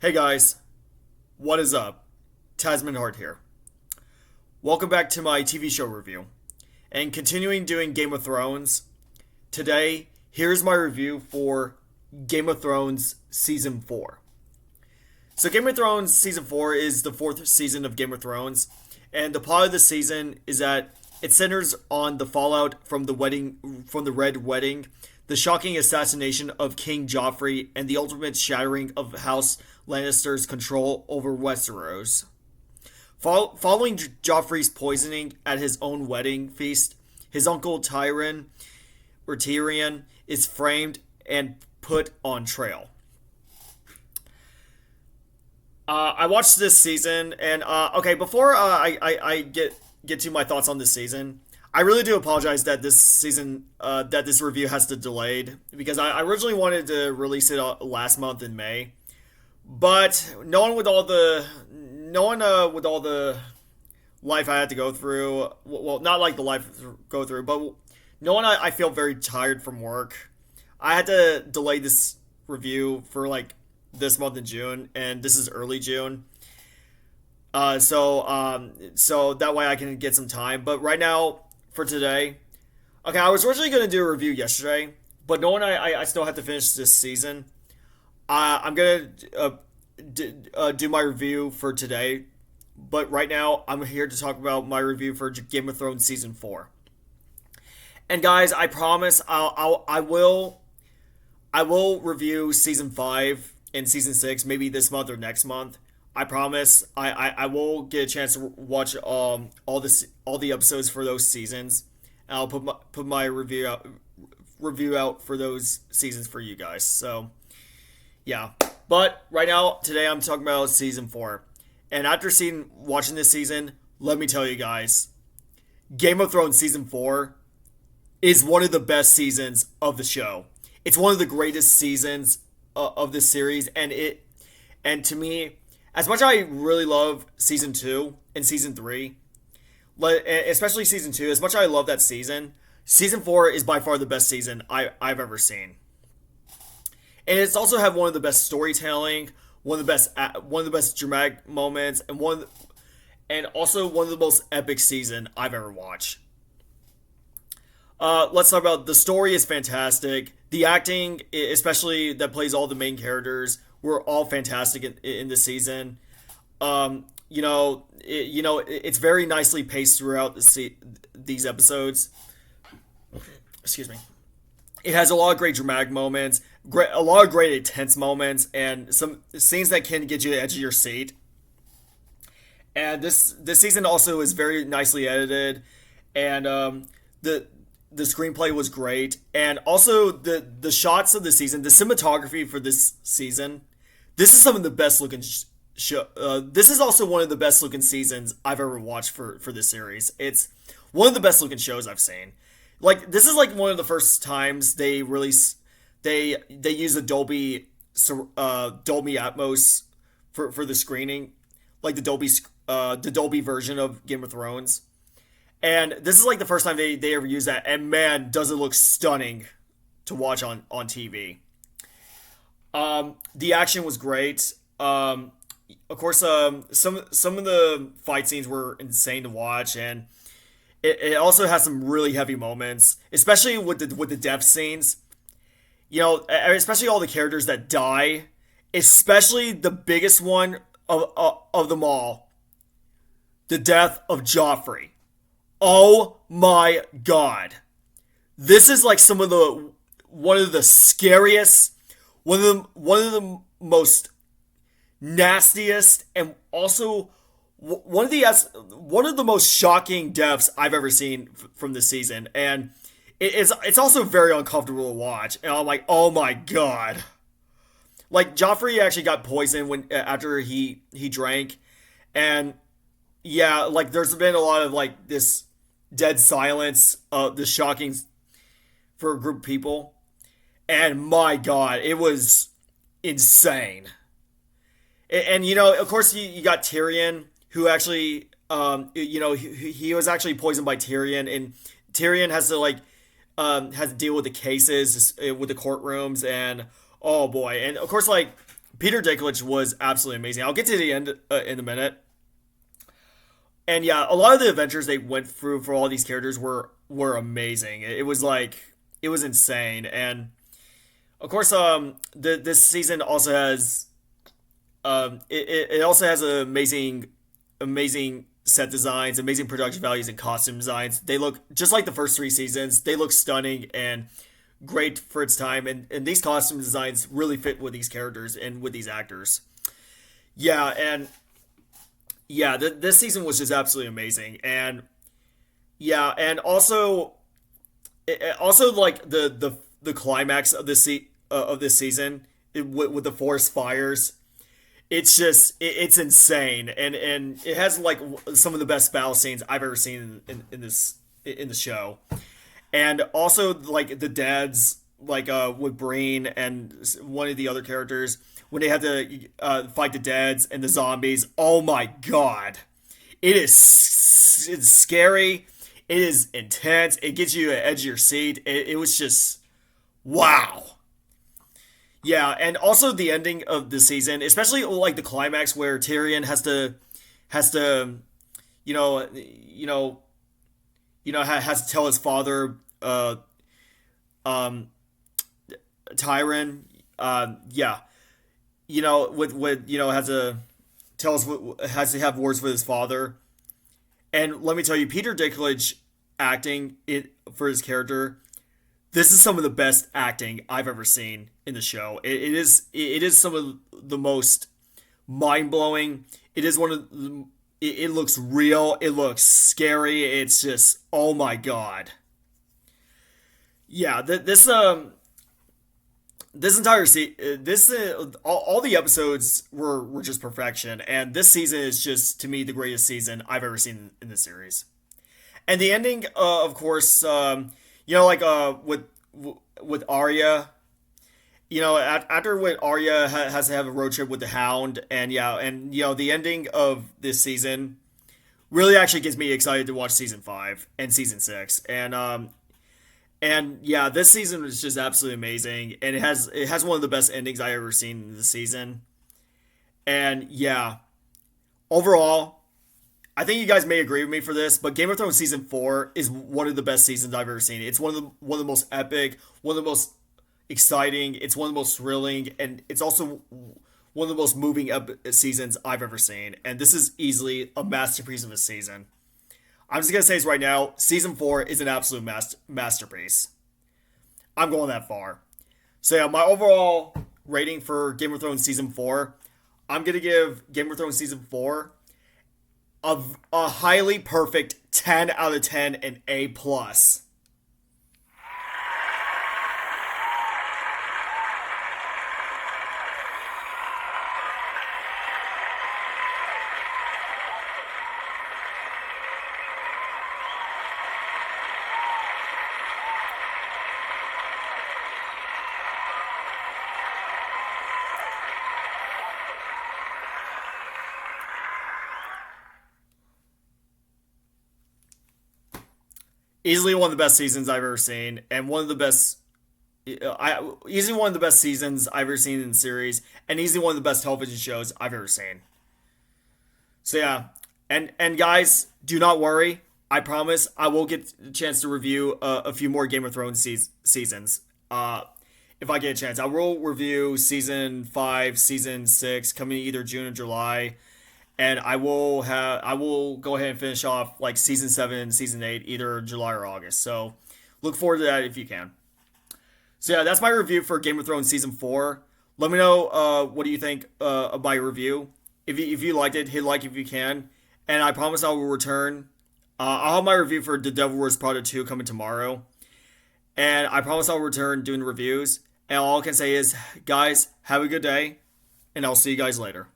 Hey guys, what is up? Tasman Hart here. Welcome back to my TV show review. And continuing doing Game of Thrones, today, here's my review for Game of Thrones Season 4. So, Game of Thrones Season 4 is the fourth season of Game of Thrones, and the plot of the season is that it centers on the fallout from the Red Wedding, the shocking assassination of King Joffrey, and the ultimate shattering of House Lannister's control over Westeros. Following Joffrey's poisoning at his own wedding feast, his uncle Tyrion is framed and put on trial. I watched this season, and before I get to my thoughts on this season, I really do apologize that this season, that this review has to delayed, because I originally wanted to release it last month in May, but with all the life I had to go through, well, not like the life go through, but knowing I feel very tired from work, I had to delay this review for like this month in June, and this is early June. So that way I can get some time. But right now, for today, okay, I was originally going to do a review yesterday, but knowing I still have to finish this season, I'm going to do my review for today. But right now, I'm here to talk about my review for Game of Thrones Season 4. And guys, I promise I will review Season 5 and Season 6 maybe this month or next month. I promise I will get a chance to watch all the episodes for those seasons, and I'll put my review out for those seasons for you guys. So yeah, but right now today I'm talking about Season 4, and after watching this season, let me tell you guys, Game of Thrones Season 4 is one of the best seasons of the show. It's one of the greatest seasons of this series, and to me, as much as I really love Season 2 and Season 3, especially Season 2, as much as I love that season, Season 4 is by far the best season I've ever seen. And it's also had one of the best storytelling, one of the best dramatic moments, and also one of the most epic season I've ever watched. Let's talk about the story is fantastic. The acting, especially that plays all the main characters, were all fantastic in this season. It's very nicely paced throughout these episodes. Excuse me. It has a lot of great dramatic moments, a lot of great intense moments, and some scenes that can get you to the edge of your seat. And this season also is very nicely edited, and the screenplay was great, and also the shots of the season, the cinematography for this season. This is some of the best looking show. This is also one of the best looking seasons I've ever watched for this series. It's one of the best looking shows I've seen. Like, this is like one of the first times they use the Dolby Atmos for the screening, like the Dolby version of Game of Thrones. And this is like the first time they ever use that, and man, does it look stunning to watch on TV. The action was great. Of course, some of the fight scenes were insane to watch, and it also has some really heavy moments, especially with the death scenes. Especially all the characters that die, especially the biggest one of them all, the death of Joffrey. Oh my God. This is like one of the scariest, one of the most nastiest, and also one of the most shocking deaths I've ever seen from this season. And it's also very uncomfortable to watch. And I'm like, oh my God. Like, Joffrey actually got poisoned after he drank, and yeah, like, there's been a lot of like this dead silence, this shocking for a group of people, and my God, it was insane. And of course, you got Tyrion, who actually, he was actually poisoned by Tyrion, and Tyrion has to deal with the cases with the courtrooms, and oh boy, and of course, like, Peter Dinklage was absolutely amazing. I'll get to the end in a minute. And yeah, a lot of the adventures they went through for all these characters were amazing. It was like it was insane. And of course, this season also has it also has amazing set designs, amazing production values, and costume designs. They look just like the first three seasons. They look stunning and great for its time, and these costume designs really fit with these characters and with these actors. Yeah, and yeah, this season was just absolutely amazing, and yeah, and also also like the climax of this season with the forest fires. It's just it's insane, and it has like some of the best battle scenes I've ever seen in this in the show. And also like the dads like with Breen and one of the other characters when they have to fight the dads and the zombies. Oh my god, it's scary. It is intense. It gets you at the edge of your seat. It was just wow. Yeah, and also the ending of the season, especially like the climax where Tyrion has to you know you know has to tell his father um Tyron yeah, with has to has to have words with his father. And let me tell you, Peter Dinklage acting it for his character, this is some of the best acting I've ever seen in the show. It is some of the most mind blowing. It is one of the, it looks real. It looks scary. It's just oh my god. Yeah, this entire this all the episodes were just perfection, and this season is just to me the greatest season I've ever seen in the series. And the ending, of course, like with Arya, after what Arya has to have a road trip with the Hound, and yeah, and the ending of this season really actually gets me excited to watch season 5 and season 6, and yeah, this season was just absolutely amazing, and it has one of the best endings I ever seen in the season, and yeah, overall. I think you guys may agree with me for this, but Game of Thrones season 4 is one of the best seasons I've ever seen. It's one of the most epic, one of the most exciting. It's one of the most thrilling, and it's also one of the most moving seasons I've ever seen. And this is easily a masterpiece of a season. I'm just gonna say this right now: season 4 is an absolute masterpiece. I'm going that far. So yeah, my overall rating for Game of Thrones season 4, I'm gonna give Game of Thrones season 4 a highly perfect 10 out of 10 and A plus. Easily one of the best seasons I've ever seen, and one of the best. Easily one of the best seasons I've ever seen in the series, and easily one of the best television shows I've ever seen. So yeah, and guys, do not worry. I promise I will get a chance to review a few more Game of Thrones seasons. If I get a chance, I will review season 5, season 6, coming either June or July, and I will go ahead and finish off like season 7 and season 8 either July or August. So look forward to that if you can. So yeah, that's my review for Game of Thrones season 4. Let me know what do you think of my review. If you liked it, hit like if you can, and I promise I will return. I'll have my review for The Devil Wears Prada 2 coming tomorrow, and I promise I'll return doing reviews. And all I can say is, guys, have a good day, and I'll see you guys later.